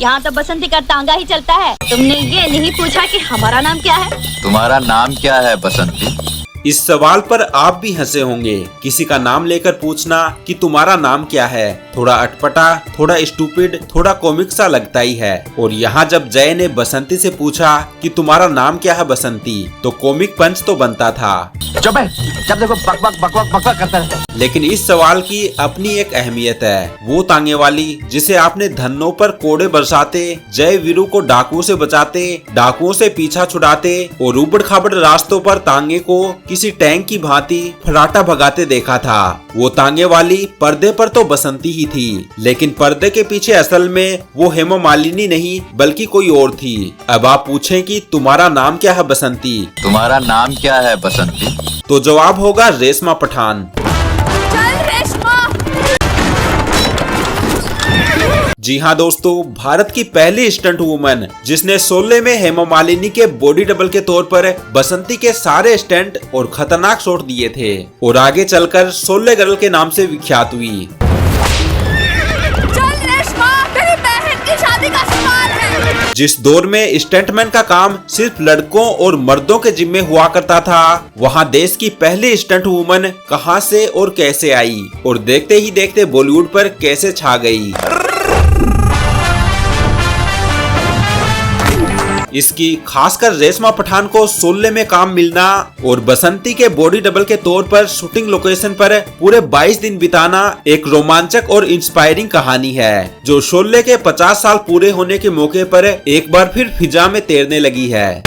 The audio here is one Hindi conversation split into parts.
यहाँ तो बसंती का तांगा ही चलता है। तुमने ये नहीं पूछा कि हमारा नाम क्या है? तुम्हारा नाम क्या है बसंती? इस सवाल पर आप भी हंसे होंगे। किसी का नाम लेकर पूछना कि तुम्हारा नाम क्या है, थोड़ा अटपटा, थोड़ा स्टूपिड, थोड़ा कॉमिक सा लगता ही है। और यहाँ जब जय ने बसंती से पूछा कि तुम्हारा नाम क्या है बसंती, तो कॉमिक पंच तो बनता था। चुप है, जब देखो बक बक बक बक बक करता रहता है। लेकिन इस सवाल की अपनी एक अहमियत है। वो तांगे वाली जिसे आपने धन्नों पर कोड़े बरसाते, जय वीरू को डाकुओं से बचाते, डाकुओं से पीछा छुड़ाते और उबड़ खाबड़ रास्तों पर तांगे को किसी टैंक की भांति फराटा भगाते देखा था। वो तांगे वाली पर्दे पर तो बसंती ही थी, लेकिन पर्दे के पीछे असल में वो हेमा मालिनी नहीं बल्कि कोई और थी। अब आप पूछें कि तुम्हारा नाम क्या है बसंती? तुम्हारा नाम क्या है बसंती? तो जवाब होगा रेशमा पठान। चल रेशमा। जी हाँ दोस्तों, भारत की पहली स्टंट वुमन जिसने शोले में हेमा मालिनी के बॉडी डबल के तौर पर बसंती के सारे स्टंट और खतरनाक शॉट दिए थे और आगे चलकर शोले गर्ल के नाम से विख्यात हुई। चल रेशमा, तेरी बहन की शादी का सवाल है। जिस दौर में स्टंटमैन का काम सिर्फ लड़कों और मर्दों के जिम्मे हुआ करता था, वहाँ देश की पहली स्टंट वुमन कहाँ से और कैसे आई और देखते ही देखते बॉलीवुड पर कैसे छा गई। इसकी खासकर रेशमा पठान को शोले में काम मिलना और बसंती के बॉडी डबल के तौर पर शूटिंग लोकेशन पर पूरे 22 दिन बिताना एक रोमांचक और इंस्पायरिंग कहानी है, जो शोले के 50 साल पूरे होने के मौके पर एक बार फिर फिजा में तैरने लगी है।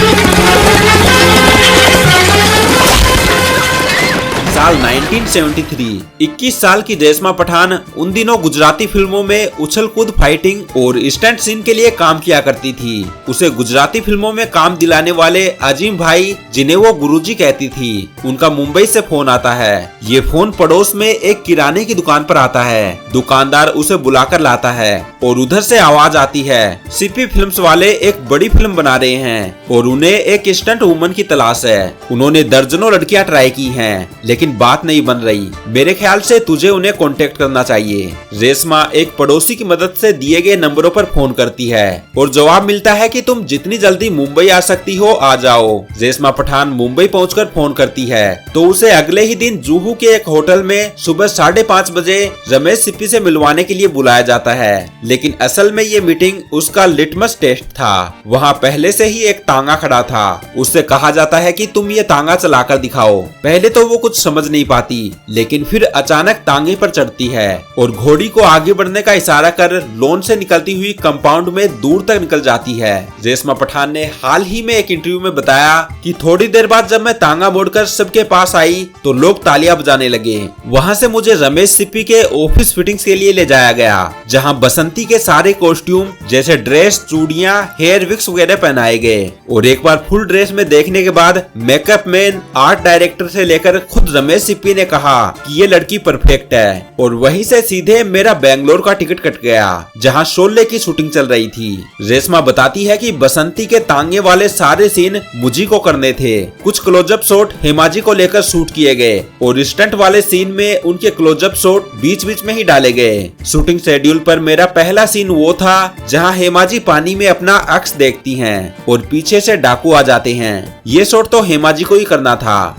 साल 1973, 21 साल की रेशमा पठान उन दिनों गुजराती फिल्मों में उछल कूद, फाइटिंग और स्टंट सीन के लिए काम किया करती थी। उसे गुजराती फिल्मों में काम दिलाने वाले अजीम भाई, जिन्हें वो गुरुजी कहती थी, उनका मुंबई से फोन आता है। ये फोन पड़ोस में एक किराने की दुकान पर आता है। दुकानदार उसे बुलाकर लाता है और उधर से आवाज आती है, सीपी फिल्म्स वाले एक बड़ी फिल्म बना रहे हैं और उन्हें एक स्टंट वुमन की तलाश है। उन्होंने दर्जनों लड़कियां ट्राई की हैं, लेकिन बात नहीं बन रही। मेरे ख्याल से तुझे उन्हें कांटेक्ट करना चाहिए। रेशमा एक पड़ोसी की मदद से दिए गए नंबरों पर फोन करती है और जवाब मिलता है कि तुम जितनी जल्दी मुंबई आ सकती हो आ जाओ। रेशमा पठान मुंबई पहुंचकर फोन करती है तो उसे अगले ही दिन जुहू के एक होटल में सुबह 5:30 बजे रमेश सिप्पी से मिलवाने के लिए बुलाया जाता है। लेकिन असल में ये मीटिंग उसका लिटमस टेस्ट था। वहाँ पहले से ही एक तांगा खड़ा था। उससे कहा जाता है कि तुम ये तांगा चलाकर दिखाओ। पहले तो वो कुछ समझ नहीं पाती, लेकिन फिर अचानक तांगे पर चढ़ती है और घोड़ी को आगे बढ़ने का इशारा कर लॉन से निकलती हुई कंपाउंड में दूर तक निकल जाती है। रेशमा पठान ने हाल ही में एक इंटरव्यू में बताया कि थोड़ी देर बाद जब मैं तांगा मोड़कर सबके पास आई तो लोग तालियां बजाने लगे। वहां से मुझे रमेश सिप्पी के ऑफिस फिटिंग्स के लिए ले जाया गया, जहां बसंती के सारे कॉस्ट्यूम जैसे ड्रेस, चूड़ियां, हेयर विक्स वगैरह पहनाए गए। और एक बार फुल ड्रेस में देखने के बाद मेकअप मैन, आर्ट डायरेक्टर से लेकर खुद रमेश सिप्पी ने कहा कि ये लड़की परफेक्ट है। और वहीं से सीधे मेरा बेंगलोर का टिकट कट गया, जहां शोले की शूटिंग चल रही थी। रेशमा बताती है कि बसंती के तांगे वाले सारे सीन मुझी को करने थे। कुछ क्लोजअप शॉट हेमाजी को लेकर शूट किए गए और स्टंट वाले सीन में उनके क्लोजअप शॉट बीच बीच में ही डाले गए। शूटिंग शेड्यूल पर मेरा पहला सीन वो था जहां हेमाजी पानी में अपना अक्स देखती हैं और पीछे से डाकू आ जाते हैं। ये शॉट तो हेमाजी को ही करना था।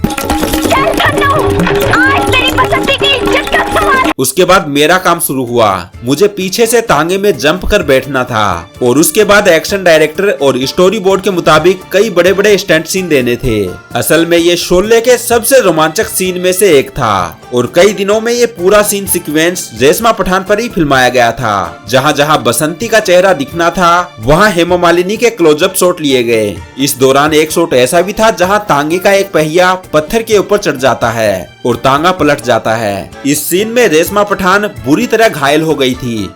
उसके बाद मेरा काम शुरू हुआ। मुझे पीछे से तांगे में जंप कर बैठना था और उसके बाद एक्शन डायरेक्टर और स्टोरी बोर्ड के मुताबिक कई बड़े बड़े स्टंट सीन देने थे। असल में ये शोले के सबसे रोमांचक सीन में से एक था और कई दिनों में ये पूरा सीन सीक्वेंस रेशमा पठान पर ही फिल्माया गया था। जहाँ जहाँ बसंती का चेहरा दिखना था वहाँ हेमा मालिनी के क्लोजअप शॉट लिए गए। इस दौरान एक शॉट ऐसा भी था जहाँ तांगे का एक पहिया पत्थर के ऊपर चढ़ जाता है और तांगा पलट जाता है। इस सीन में रेशमा पठान बुरी तरह घायल हो गई थी।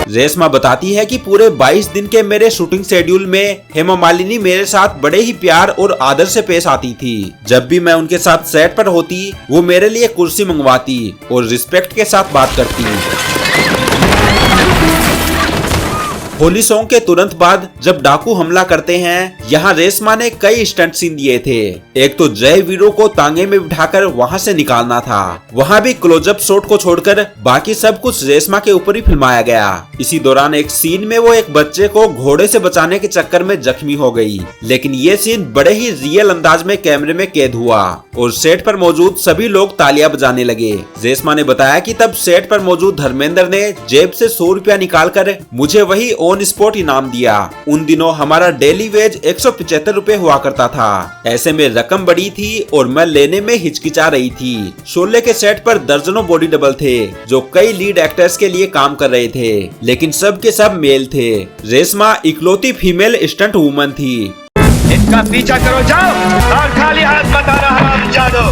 रेशमा बताती है कि पूरे 22 दिन के मेरे शूटिंग शेड्यूल में हेमा मालिनी मेरे साथ बड़े ही प्यार और आदर से पेश आती थी। जब भी मैं उनके साथ सेट पर होती, वो मेरे लिए कुर्सी मंगवाती और रिस्पेक्ट के साथ बात करती। होली सॉन्ग के तुरंत बाद जब डाकू हमला करते हैं, यहाँ रेशमा ने कई स्टंट सीन दिए थे। एक तो जय वीरू को तांगे में बिठाकर वहाँ से निकालना था, वहाँ भी क्लोजअप शॉट को छोड़कर बाकी सब कुछ रेशमा के ऊपर ही फिल्माया गया। इसी दौरान एक सीन में वो एक बच्चे को घोड़े से बचाने के चक्कर में जख्मी हो गई, लेकिन ये सीन बड़े ही रियल अंदाज में कैमरे में कैद हुआ और सेट पर मौजूद सभी लोग तालियां बजाने लगे। रेशमा ने बताया कि तब सेट पर मौजूद धर्मेंद्र ने जेब से 100 रुपया निकालकर मुझे वही ऑन स्पॉट इनाम दिया। उन दिनों हमारा डेली वेज 175 रुपए हुआ करता था। ऐसे में रकम बड़ी थी और मैं लेने में हिचकिचा रही थी। शोले के सेट पर दर्जनों बॉडी डबल थे जो कई लीड एक्टर्स के लिए काम कर रहे थे, लेकिन सब के सब मेल थे। रेशमा इकलौती फीमेल स्टंट वुमन थी। इनका पीछा करो, जाओ और खाली हाथ मत आना हरामजादो।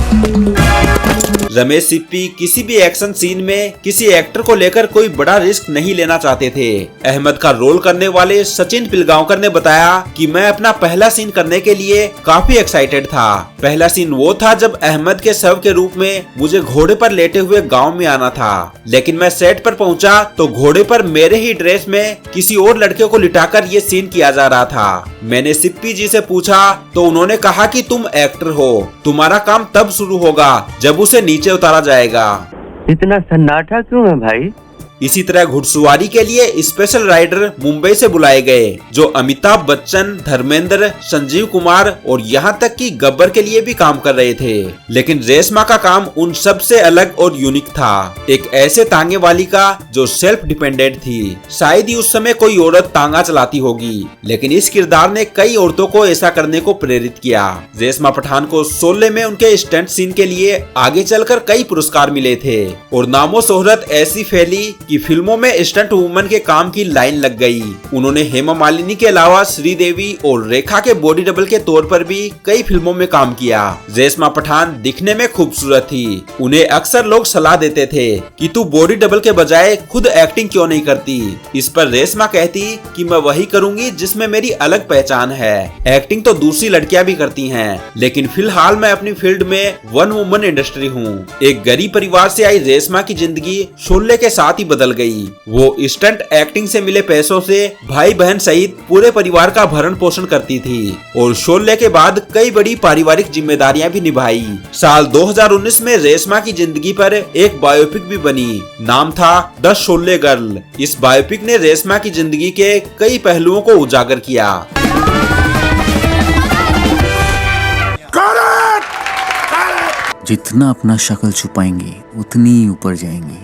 रमेश सिप्पी किसी भी एक्शन सीन में किसी एक्टर को लेकर कोई बड़ा रिस्क नहीं लेना चाहते थे। अहमद का रोल करने वाले सचिन पिलगांवकर ने बताया कि मैं अपना पहला सीन करने के लिए काफी एक्साइटेड था। पहला सीन वो था जब अहमद के शव के रूप में मुझे घोड़े पर लेटे हुए गांव में आना था, लेकिन मैं सेट पर पहुंचा तो घोड़े पर मेरे ही ड्रेस में किसी और लड़के को लिटाकर ये सीन किया जा रहा था। मैंने सिप्पी जी से पूछा तो उन्होंने कहा कि तुम एक्टर हो, तुम्हारा काम तब शुरू होगा जब उसे नीचे उतारा जाएगा। इतना सन्नाटा क्यों है भाई? इसी तरह घुड़सवारी के लिए स्पेशल राइडर मुंबई से बुलाए गए जो अमिताभ बच्चन, धर्मेंद्र, संजीव कुमार और यहाँ तक कि गब्बर के लिए भी काम कर रहे थे। लेकिन रेशमा का काम उन सब से अलग और यूनिक था। एक ऐसे तांगे वाली का जो सेल्फ डिपेंडेंट थी। शायद ही उस समय कोई औरत तांगा चलाती होगी, लेकिन इस किरदार ने कई औरतों को ऐसा करने को प्रेरित किया। रेशमा पठान को शोले में उनके स्टंट सीन के लिए आगे चलकर कई पुरस्कार मिले थे और नामो शोहरत ऐसी फैली कि फिल्मों में स्टंट वुमन के काम की लाइन लग गई। उन्होंने हेमा मालिनी के अलावा श्रीदेवी और रेखा के बॉडी डबल के तौर पर भी कई फिल्मों में काम किया। रेशमा पठान दिखने में खूबसूरत थी। उन्हें अक्सर लोग सलाह देते थे कि तू बॉडी डबल के बजाय खुद एक्टिंग क्यों नहीं करती। इस पर रेशमा कहती कि मैं वही करूंगी जिसमें मेरी अलग पहचान है। एक्टिंग तो दूसरी लड़कियां भी करती हैं, लेकिन फिलहाल मैं अपनी फील्ड में वन वुमन इंडस्ट्री हूँ। एक गरीब परिवार से आई रेशमा की जिंदगी शोले के साथ ही बदल गई। वो स्टंट एक्टिंग से मिले पैसों से भाई बहन सहित पूरे परिवार का भरण पोषण करती थी और शोले के बाद कई बड़ी पारिवारिक जिम्मेदारियां भी निभाई। साल 2019 में रेशमा की जिंदगी पर एक बायोपिक भी बनी, नाम था द शोले गर्ल। इस बायोपिक ने रेशमा की जिंदगी के कई पहलुओं को उजागर किया। जितना अपना शक्ल छुपाएंगे उतनी ही ऊपर जाएंगे।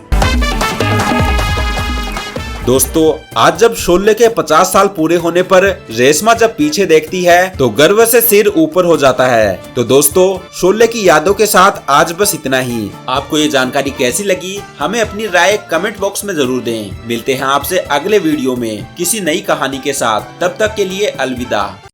दोस्तों, आज जब शोले के 50 साल पूरे होने पर रेशमा जब पीछे देखती है तो गर्व से सिर ऊपर हो जाता है। तो दोस्तों, शोले की यादों के साथ आज बस इतना ही। आपको ये जानकारी कैसी लगी हमें अपनी राय कमेंट बॉक्स में जरूर दें। मिलते हैं आपसे अगले वीडियो में किसी नई कहानी के साथ। तब तक के लिए अलविदा।